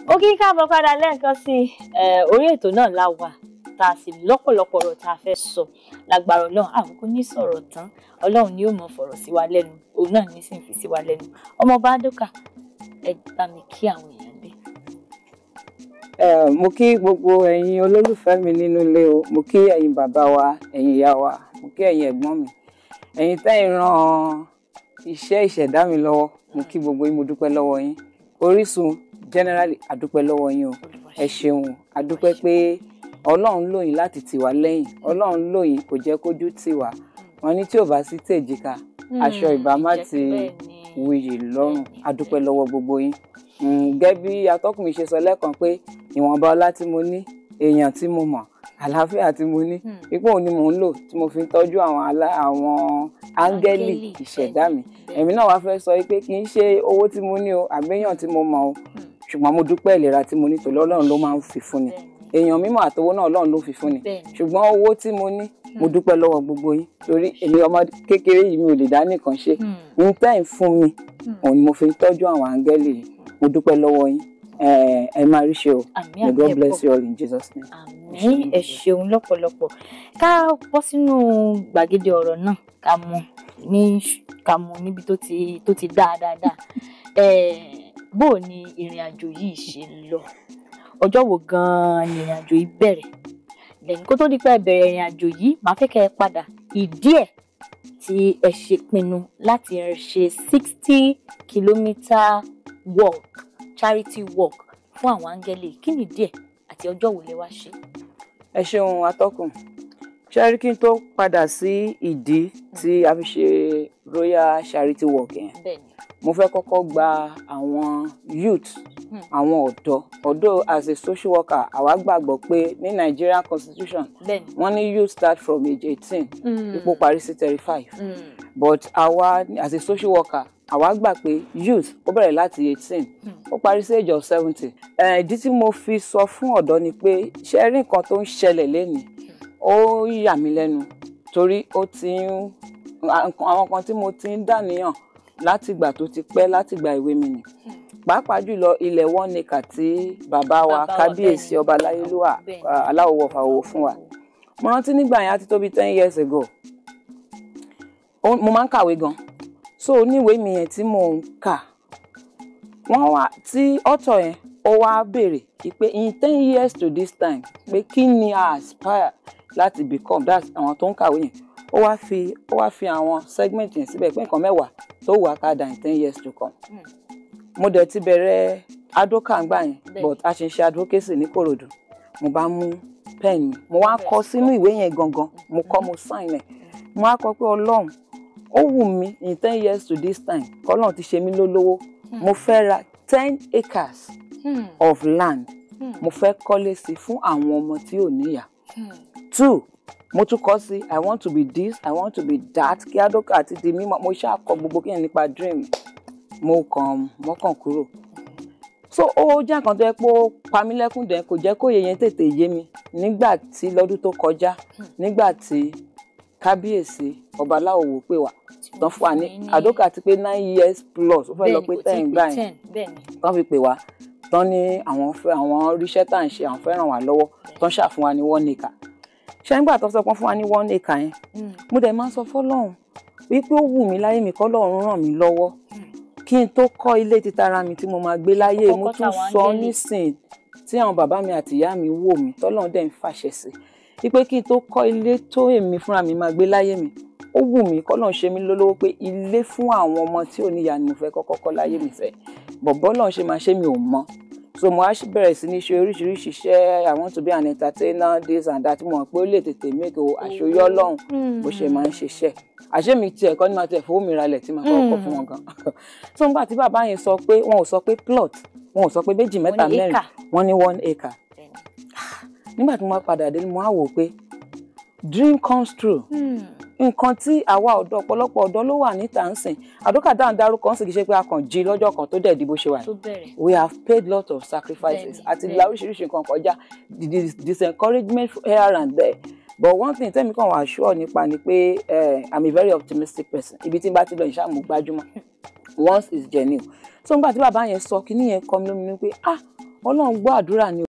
Ó kí káàbọ̀ padà lẹ́ẹ̀kan sí orí ètò náà la wà tá a sì lọ́pọ̀lọpọ̀ ọ̀rọ̀ tá a fẹ́ sọ lágbára Ọlọ́run àkókò ní sọ̀rọ̀ tán Ọlọ́run ni yóò mọ̀ fọ̀rọ̀ sí wa lẹ́nu òun náà ní sì ń fi sí wa lẹ́nu ọmọọba Adókà ẹ bá mi kí àwọn èèyàn dé. Mo kí gbogbo ẹ̀yin olólùfẹ́ mi nínú ilé o, mo kí ẹ̀yin bàbá wa, ẹ̀yin ìyá wa, mo kí ẹ̀yin ẹ̀gbọ́n mi, ẹ̀yin tẹ́yin ràn iṣẹ́ ìṣẹ̀dá mi lọ́wọ́, mo kí gbogbo yín, mo dúpẹ́ lọ́wọ́ yín. Orísun generally adúpẹ́ lọ́wọ́ yín o, ẹ ṣeun, adúpẹ́ pé Ọlọ́run lò yín láti tì wá lẹ́yìn, Ọlọ́run lò yín kò jẹ́ kójú tì wá. Wọ́n ní tí ò bá sí tèjìká, aṣọ ìbámá ti wuyì lọ́rùn, adúpẹ́ lọ́wọ́ gbogbo yín. Gẹ́gẹ́ bí atọ́kùn mi ṣe sọ lẹ́ẹ̀kan pé ìwọ̀nba ọlá tí mo ní, èèyàn tí mo mọ̀, àlàáfíà tí mo ní, ipò òun ni mò ń lò tí mo fi ń tọ́jú àwọn áńgẹ́lì ìṣẹ̀dá mi. Èmi náà wá fẹ́ sọ pé kì í ṣe owó tí mo ní o, àbẹ́yàn tí mo mọ̀ o, ṣùgbọ́n mo dúpẹ́ ìlera tí mo ní torí Ọlọ́run ló máa ń fi fún ni. Èèyàn mímọ̀ àtowó náà Ọlọ́run ló fi fún ni. Ṣùgbọ́n owó tí mo ní, mo dúpẹ́ lọ́wọ́ gbogbo yín torí èmi ọmọ kékeré yìí mi ò lè dá nìkan ṣe. Ní tẹ́yìn fún mi, òun ni mo fi ń tọ́jú àwọn áńgẹ́lì yìí. Mo dúpẹ́ lọ́wọ́ yín. Ẹ máa rí ṣe o. May God bless you all in Jesus' name. Àmín, ẹ ṣeun lọ́pọ̀lọpọ̀. Ká bọ́ sínú gbàgede ọ̀rọ̀ náà ká mú níbi tó ti dáadáa. Bó o ní ìrìn àjò yìí ṣe lọ? Ọjọ́ wo gan-an ni ìrìn àjò yìí bẹ̀rẹ̀? Lẹ́yìn kó tó di pé ẹ bẹ̀rẹ̀ ìrìn àjò yìí, màá fẹ́ kẹ́ ẹ padà ìdí ẹ̀ tí ẹ ṣe pinnu láti ṣe 60-kilometer walk, charity walk fún àwọn áńgẹ́lì. Kí ni ìdí ẹ̀ àti ọjọ́ wo lẹ wá ṣe? Ẹ ṣeun atọ́kùn. Ṣé kí n tó padà sí ìdí tí a fi ṣe Royal Charity Walk yẹn? Mo fẹ́ kọ́kọ́ gba àwọn youth, àwọn ọ̀dọ́ as a social worker, àwa gbàgbọ́ pé ní Nigerian constitution, wọ́n ní youth start from age 18, ipò parí sí 35. But àwa as a social worker, àwa gbà pé youth ó bẹ̀rẹ̀ láti 18, ó parí sí age of 70. Ìdí tí mo fi sọ fún ọ̀dọ́ ni pé ṣé rí nǹkan tó ń ṣẹlẹ̀ lénìí, ó yà mí lẹ́nu torí àwọn kan tí mo ti ń dàníyàn láti ìgbà tó ti pẹ́, láti ìgbà ìwé mi nì. Pàápàá jùlọ ilẹ̀ 1 acre tí bàbá wa kábíyèsí ọba Láyélúwà Aláwọ̀ fàwọ̀ fún wa. Mo rántí nígbà yẹn á ti tó bí 10 years ago. Mo máa ń kàwé gan. So oníwèé mi yẹn tí mò ń kà, wọ́n wá tí ọ̀tọ̀ yẹn ó wá béèrè pé in 10 years to this time pé kí ni a aspire láti become, that's àwọn tó ń kàwé yẹn. Ó wá fi àwọn segment yẹn síbẹ̀ pé nǹkan 10 tó wà ká dà in 10 years to come. Mo dẹ̀ ti bẹ̀rẹ̀ Adókà ńgbà yẹn, but a ṣe ń ṣe advocacy ní Kòròdú. Mo bá mú pen mi, mo wá kọ sínú ìwé yẹn gangan, mo sign ẹ̀. Mo wá kọ pé Ọlọ́run, ó wù mí in 10 years to this time, k'Ọlọ́run ti ṣe mí lólówó. Mo fẹ́ ra 10 acres of land. Mo fẹ́ kọ́lé sí fún àwọn ọmọ tí ò níyà. 2, mo tún kọ sí I want to be this, I want to be that. Kí Adókà àti di mímọ́, mo ṣáà kọ gbogbo kí n nípa dream. Mo kàn kúrò. So ó jẹ́ nǹkan tó yẹ pé ó pa mí lẹ́kún dẹ̀ kò jẹ́ kó yẹn tètè yé mi. Nígbà tí lọ́dún tó kọjá, nígbà tí kábíyèsí ọba Aláwọ̀ pè wá, tán fún wa ní Adókà ti pé 9 years plus, ó fẹ́ lọ pé 10 gbà yẹn. Tán fi pè wá, tán ní àwọn ríṣẹ́ tá à ń ṣe, àwọn fẹ́ ràn wá lọ́wọ́, tán ṣàfún wa ní 1 acre. Ṣé nígbà tó sọ pé fún wa ní 1 acre yẹn, mo dẹ̀ máa ń sọ fọ́lọ́run wípé ó wù mí láyé mi k'Ọlọ́run ràn mí lọ́wọ́ kí n tó kọ́ ilé títara mi tí mo máa gbé láyé. Mo tún sọ nísìn tí àwọn bàbá mi àti ìyá mi wò mí tọ́lọ́run dẹ̀ ń fàṣẹ sí wípé kí n tó kọ́ ilé tó èmi fúnra mi máa gbé láyé mi, ó wù mí k'Ọlọ́run ṣe mí lólówó pé ilé fún àwọn ọmọ tí ò níyà ni mo fẹ́ kọ́kọ́ kọ́ láyé mi fẹ́. Bọ̀bọ́ Ọlọ́run ṣe máa ṣe mi ò mọ̀. So mo wá bẹ̀rẹ̀ sí ní ṣe oríṣiríṣi iṣẹ́. I want to be an entertainer, this and that. Mo mọ̀ pé ó lè tètè make àṣeyọrí Ọlọ́run bó ṣe máa ń ṣiṣẹ́. Àṣé mi tiẹ̀ kọ́ ni máa tẹ̀ fowó mi ralẹ̀ tí màá kọ́kọ́ fún wọn gan. So nígbà tí bàbá yẹn sọ pé wọn ò sọ pé plot, wọn ò sọ pé méjì mẹ́ta mẹ́rin, wọ́n ní 1 acre. Nígbà tí mo padà dé mo wá wò pé dream comes true. Nǹkan tí àwa ọ̀pọ̀lọpọ̀ ọ̀dọ́ ló wà níta ń sìn. Adókà dáhùn dárúkọ ń sì kì í ṣe pé a kàn jí lọ́jọ́ kan tó dẹ̀ di bó ṣe wà. We have paid lot of sacrifices àti la oríṣiríṣi nǹkan kọjá, disencouragement here and there. But one thing tẹ́mi kàn wá sure nípa ni pé I'm a very optimistic person. Ibi tí n bá ti lọ ìṣàmú gbájúmọ́ once is genuine. So nígbà tí bàbá yẹn sọ kíní yẹn kọ́ mi lómi ní pé Ọlọ́run gbọ́ àdúrà ni.